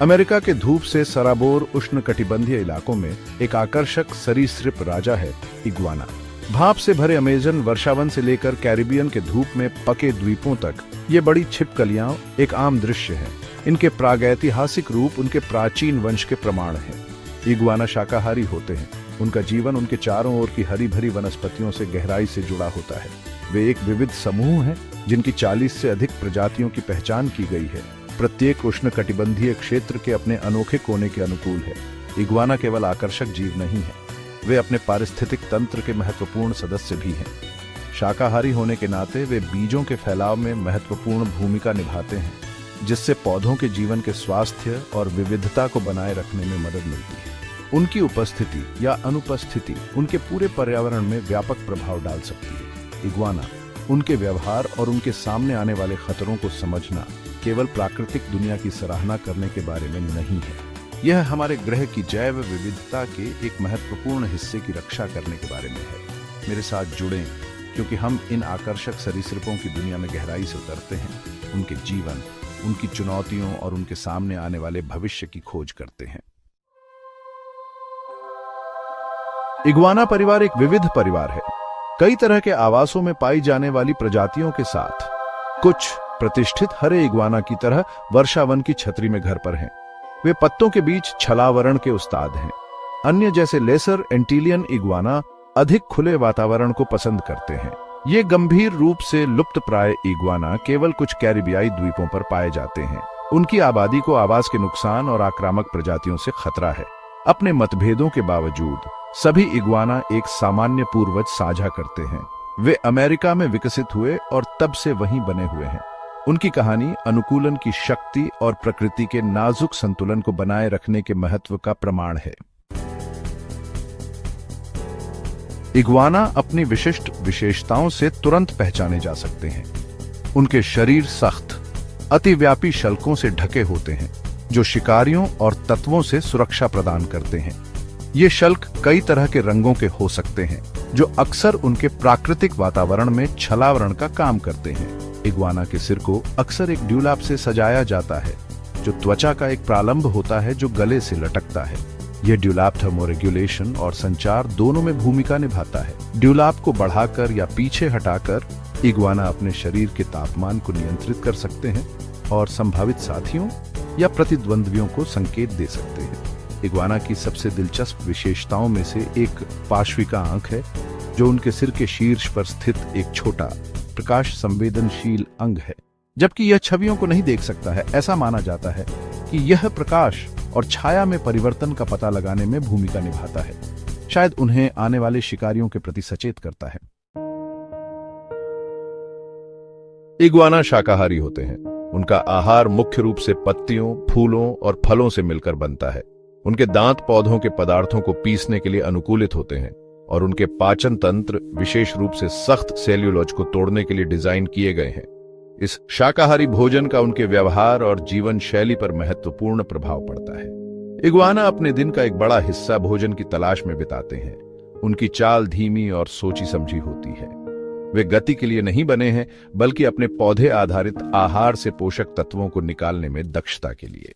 America के धूप से सराबोर उष्णकटिबंधीय इलाकों में एक आकर्षक सरीसृप राजा है इग्वाना। भाप से भरे अमेजन वर्षावन से लेकर कैरिबियन के धूप में पके द्वीपों तक ये बड़ी छिपकलियां एक आम दृश्य है। इनके प्रागैतिहासिक रूप उनके प्राचीन वंश के प्रमाण हैं। इग्वाना शाकाहारी होते हैं। उनका जीवन उनके चारों ओर की हरी भरी वनस्पतियों से गहराई से जुड़ा होता है। वे एक विविध समूह हैं जिनकी 40 से अधिक प्रजातियों की पहचान की गई है। प्रत्येक उष्णकटिबंधीय क्षेत्र के अपने अनोखे कोने के अनुकूल है। इग्वाना केवल आकर्षक जीव नहीं है, वे अपने पारिस्थितिक तंत्र के महत्वपूर्ण सदस्य भी हैं। शाकाहारी होने के नाते वे बीजों के फैलाव में महत्वपूर्ण भूमिका निभाते हैं, जिससे पौधों के जीवन के स्वास्थ्य और विविधता को बनाए रखने में मदद मिलती है। उनकी उपस्थिति या अनुपस्थिति उनके पूरे पर्यावरण में व्यापक प्रभाव डाल सकती है। इग्वाना, उनके व्यवहार और उनके सामने आने वाले खतरों को समझना केवल प्राकृतिक दुनिया की सराहना करने के बारे में नहीं है, यह हमारे ग्रह की जैव विविधता के एक महत्वपूर्ण हिस्से की रक्षा करने के बारे में है। मेरे साथ जुड़ें, क्योंकि हम इन आकर्षक सरीसृपों की दुनिया में गहराई से उतरते हैं, उनके जीवन, उनकी चुनौतियों और उनके सामने आने वाले भविष्य की खोज करते हैं। इग्वाना परिवार एक विविध परिवार है। कई तरह के आवासों में पाई जाने वाली प्रजातियों के साथ कुछ प्रतिष्ठित हरे इग्वाना की तरह वर्षावन की छतरी में घर पर हैं। वे पत्तों के बीच छलावरण के उस्ताद हैं। अन्य जैसे लेसर एंटीलियन इग्वाना अधिक खुले वातावरण को पसंद करते हैं। ये गंभीर रूप से लुप्तप्राय इग्वाना केवल कुछ कैरिबियाई द्वीपों पर पाए जाते हैं। उनकी आबादी को आवास के नुकसान और आक्रामक प्रजातियों से खतरा है। अपने मतभेदों के बावजूद सभी इग्वाना एक सामान्य पूर्वज साझा करते हैं। वे अमेरिका में विकसित हुए और तब से वहीं बने हुए हैं। उनकी कहानी अनुकूलन की शक्ति और प्रकृति के नाजुक संतुलन को बनाए रखने के महत्व का प्रमाण है। इग्वाना अपनी विशिष्ट विशेषताओं से तुरंत पहचाने जा सकते हैं। उनके शरीर सख्त, अतिव्यापी शल्कों से ढके होते हैं, जो शिकारियों और तत्वों से सुरक्षा प्रदान करते हैं। ये शल्क कई तरह के रंगों के हो सकते हैं, जो अक्सर उनके प्राकृतिक वातावरण में छलावरण का काम करते हैं। इग्वाना के सिर को अक्सर एक ड्यूलाप से सजाया जाता है, जो त्वचा का एक प्रालंब होता है जो गले से लटकता है। यह ड्यूलाप थर्मोरेगुलेशन और संचार दोनों में भूमिका निभाता है। ड्यूलाप को बढ़ाकर या पीछे हटाकर इग्वाना अपने शरीर के तापमान को नियंत्रित कर सकते हैं और संभावित साथियों या प्रतिद्वंद्वियों को संकेत दे सकते हैं। इग्वाना की सबसे दिलचस्प विशेषताओं में से एक पार्श्विका आंख है, जो उनके सिर के शीर्ष पर स्थित एक छोटा प्रकाश संवेदनशील अंग है। जबकि यह छवियों को नहीं देख सकता है, ऐसा माना जाता है कि यह प्रकाश और छाया में परिवर्तन का पता लगाने में भूमिका निभाता है। शायद उन्हें आने वाले शिकारियों के प्रति सचेत करता है। इग्वाना शाकाहारी होते हैं। उनका आहार मुख्य रूप से पत्तियों, फूलों और फलों से मिलकर बनता है। उनके दांत पौधों के पदार्थों को पीसने के लिए अनुकूलित होते हैं और उनके पाचन तंत्र विशेष रूप से सख्त सेल्यूलोज को तोड़ने के लिए डिजाइन किए गए हैं। इस शाकाहारी भोजन का उनके व्यवहार और जीवन शैली पर महत्वपूर्ण प्रभाव पड़ता है। इग्वाना अपने दिन का एक बड़ा हिस्सा भोजन की तलाश में बिताते हैं। उनकी चाल धीमी और सोची समझी होती है। वे गति के लिए नहीं बने हैं, बल्कि अपने पौधे आधारित आहार से पोषक तत्वों को निकालने में दक्षता के लिए।